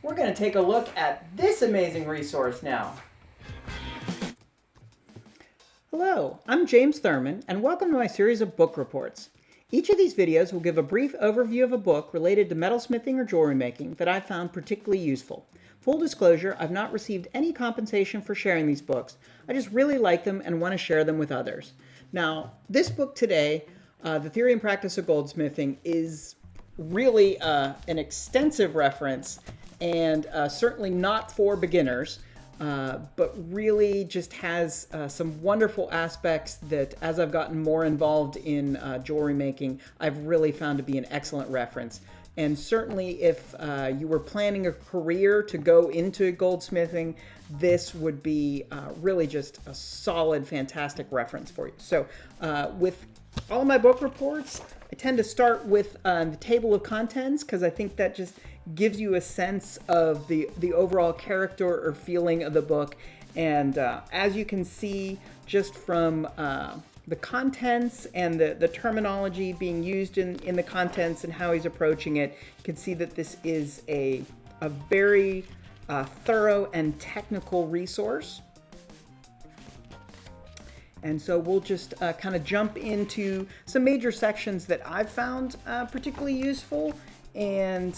We're going to take a look at this amazing resource now. Hello, I'm James Thurman, and welcome to my series of book reports. Each of these videos will give a brief overview of a book related to metalsmithing or jewelry making that I found particularly useful. Full disclosure, I've not received any compensation for sharing these books. I just really like them and want to share them with others. Now, this book today, The Theory and Practice of Goldsmithing, is really an extensive reference and certainly not for beginners, but really just has some wonderful aspects that, as I've gotten more involved in jewelry making, I've really found to be an excellent reference. And certainly if you were planning a career to go into goldsmithing, this would be really just a solid, fantastic reference for you. So with all of my book reports, I tend to start with the table of contents because I think that just gives you a sense of the overall character or feeling of the book. And as you can see just from the contents and the terminology being used in the contents and how he's approaching it, you can see that this is a very thorough and technical resource. And so we'll just kind of jump into some major sections that I've found particularly useful, and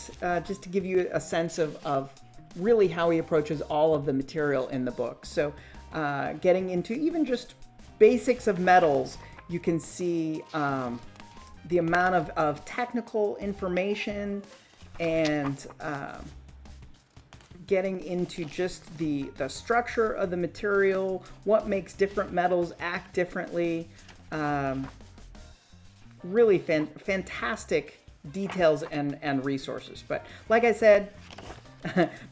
just to give you a sense of really how he approaches all of the material in the book. So getting into even just basics of metals, you can see the amount of technical information and getting into just the structure of the material, what makes different metals act differently. Really fantastic details and resources. But like I said,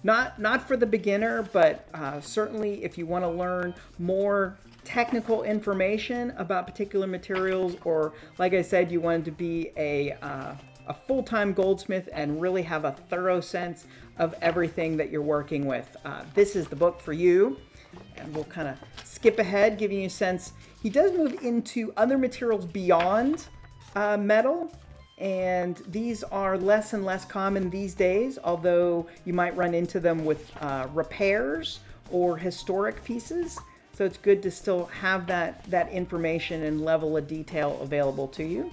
not for the beginner, but certainly if you want to learn more technical information about particular materials, or like I said, you wanted to be a full-time goldsmith and really have a thorough sense of everything that you're working with, this is the book for you. And we'll kind of skip ahead, giving you a sense. He does move into other materials beyond metal, and these are less and less common these days, although you might run into them with repairs or historic pieces. So it's good to still have that information and level of detail available to you.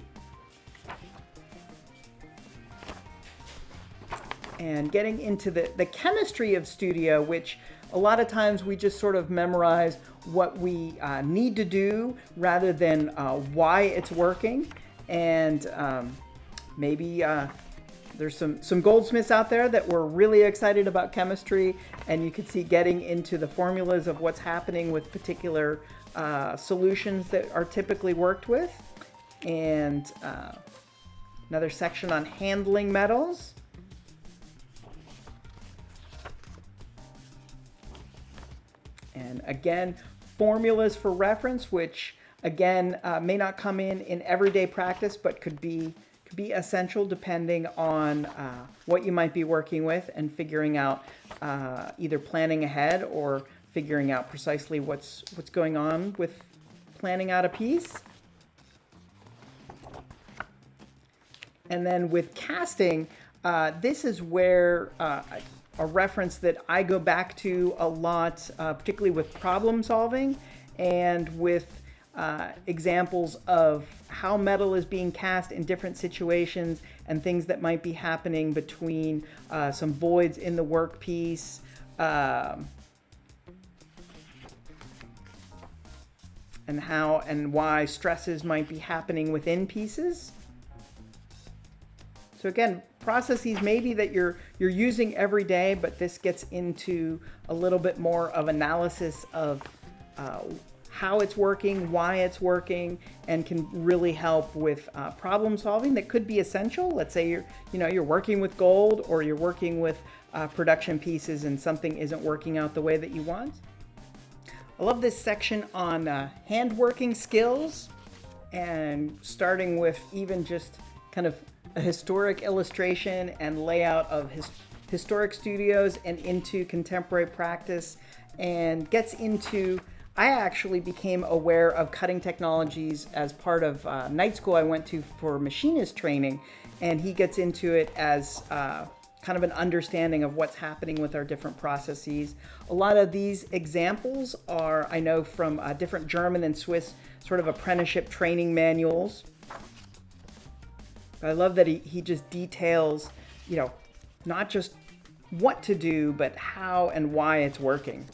And getting into the chemistry of studio, which a lot of times we just sort of memorize what we need to do rather than why it's working. And maybe there's some goldsmiths out there that were really excited about chemistry, and you could see getting into the formulas of what's happening with particular solutions that are typically worked with. And another section on handling metals. And again, formulas for reference, which again may not come in everyday practice, but could be essential depending on what you might be working with, and figuring out either planning ahead or figuring out precisely what's going on with planning out a piece. And then with casting, this is where a reference that I go back to a lot, particularly with problem solving and with examples of how metal is being cast in different situations and things that might be happening between some voids in the workpiece. And how and why stresses might be happening within pieces. So again, processes maybe that you're using every day, but this gets into a little bit more of analysis of how it's working, why it's working, and can really help with problem solving that could be essential. Let's say you're working with gold, or you're working with production pieces and something isn't working out the way that you want. I love this section on handworking skills, and starting with even just kind of a historic illustration and layout of historic studios and into contemporary practice, and gets into, I actually became aware of cutting technologies as part of night school I went to for machinist training, and he gets into it as kind of an understanding of what's happening with our different processes. A lot of these examples are, I know, from different German and Swiss sort of apprenticeship training manuals. I love that he just details, you know, not just what to do, but how and why it's working.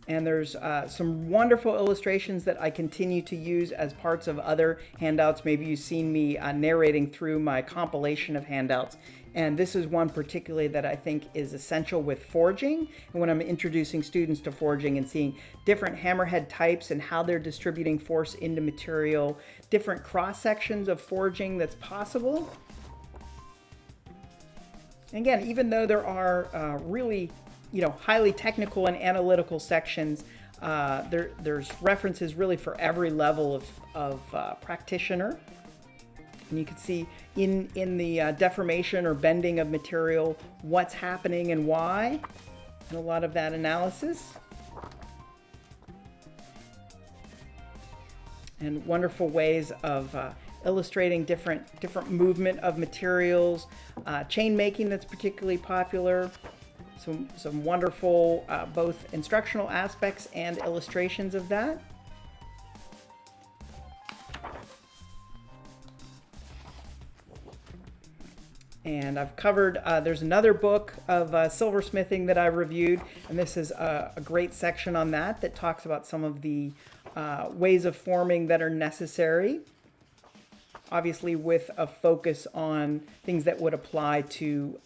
And there's some wonderful illustrations that I continue to use as parts of other handouts. Maybe you've seen me narrating through my compilation of handouts. And this is one particularly that I think is essential with forging. And when I'm introducing students to forging and seeing different hammerhead types and how they're distributing force into material, different cross sections of forging that's possible. And again, even though there are really highly technical and analytical sections, there's references really for every level of practitioner. And you can see in the deformation or bending of material what's happening and why, and a lot of that analysis. And wonderful ways of illustrating different movement of materials, chain making that's particularly popular. Some wonderful both instructional aspects and illustrations of that. And I've covered, there's another book of silversmithing that I reviewed, and this is a great section on that talks about some of the ways of forming that are necessary, obviously with a focus on things that would apply to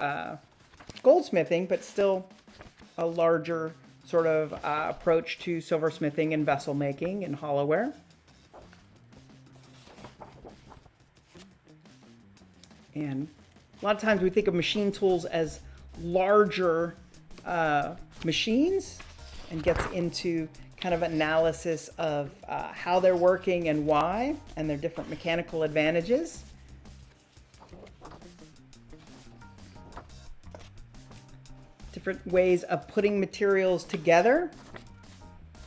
goldsmithing, but still a larger sort of approach to silversmithing and vessel making and hollowware. And a lot of times we think of machine tools as larger machines, and gets into kind of analysis of how they're working and why, and their different mechanical advantages. Different ways of putting materials together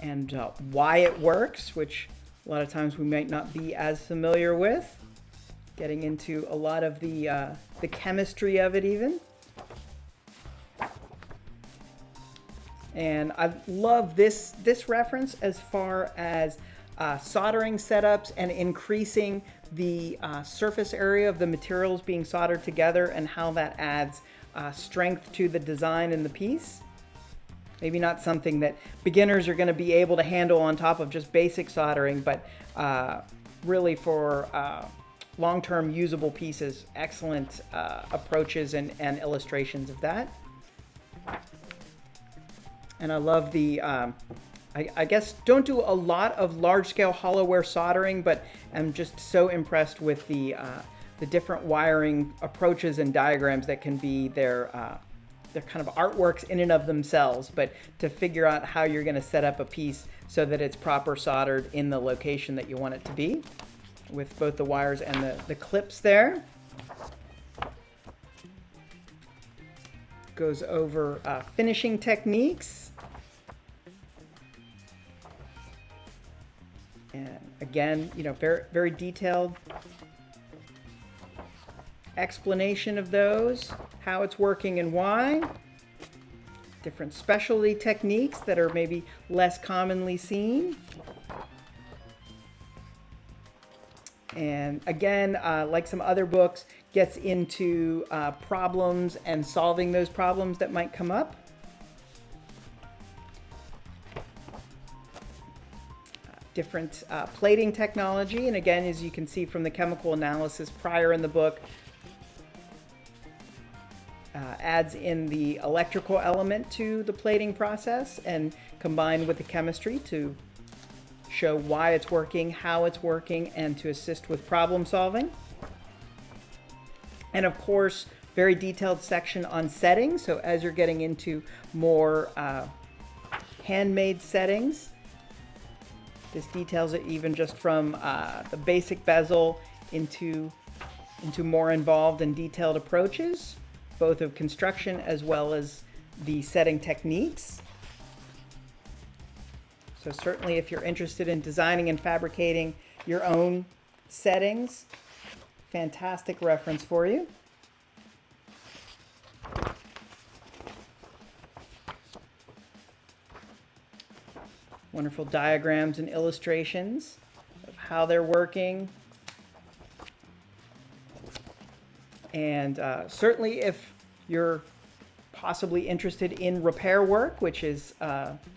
and why it works, which a lot of times we might not be as familiar with. Getting into a lot of the chemistry of it even. And I love this reference as far as soldering setups and increasing the surface area of the materials being soldered together, and how that adds strength to the design and the piece. Maybe not something that beginners are going to be able to handle on top of just basic soldering, but really for long-term usable pieces, excellent approaches and illustrations of that. And I love the, I guess don't do a lot of large-scale hollowware soldering, but I'm just so impressed with the different wiring approaches and diagrams that can be their kind of artworks in and of themselves, but to figure out how you're going to set up a piece so that it's proper soldered in the location that you want it to be, with both the wires and the clips there. Goes over finishing techniques. And again, very, very detailed explanation of those, how it's working and why. Different specialty techniques that are maybe less commonly seen. And again, like some other books, gets into problems and solving those problems that might come up. Different plating technology, and again, as you can see from the chemical analysis prior in the book, adds in the electrical element to the plating process and combined with the chemistry to show why it's working, how it's working, and to assist with problem solving. And of course, very detailed section on settings. So as you're getting into more handmade settings, this details it even just from the basic bezel into more involved and detailed approaches, both of construction as well as the setting techniques. So certainly if you're interested in designing and fabricating your own settings fantastic reference for you. Wonderful diagrams and illustrations of how they're working. And certainly if you're possibly interested in repair work, which is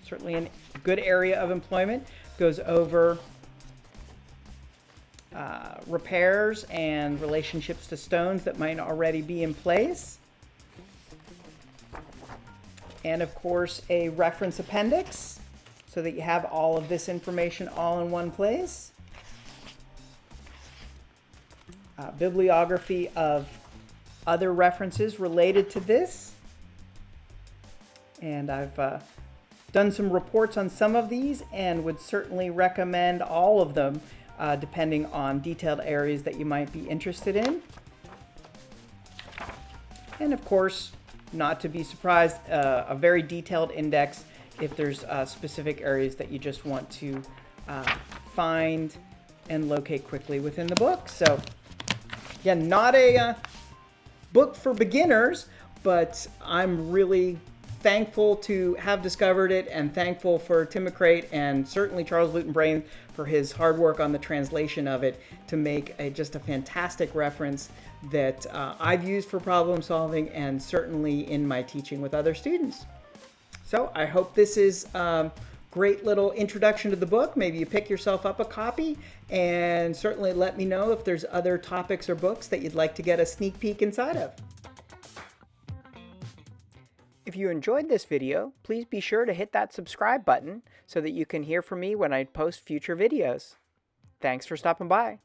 certainly a good area of employment, goes over repairs and relationships to stones that might already be in place. And of course, a reference appendix so that you have all of this information all in one place. Bibliography of other references related to this. And I've done some reports on some of these and would certainly recommend all of them depending on detailed areas that you might be interested in. And of course, not to be surprised, a very detailed index if there's specific areas that you just want to find and locate quickly within the book. So again, not a book for beginners, but I'm really thankful to have discovered it and thankful for Tim McCrate and certainly Charles Luton Brain for his hard work on the translation of it to make just a fantastic reference that I've used for problem solving and certainly in my teaching with other students. So I hope this is a great little introduction to the book. Maybe you pick yourself up a copy and certainly let me know if there's other topics or books that you'd like to get a sneak peek inside of. If you enjoyed this video, please be sure to hit that subscribe button so that you can hear from me when I post future videos. Thanks for stopping by.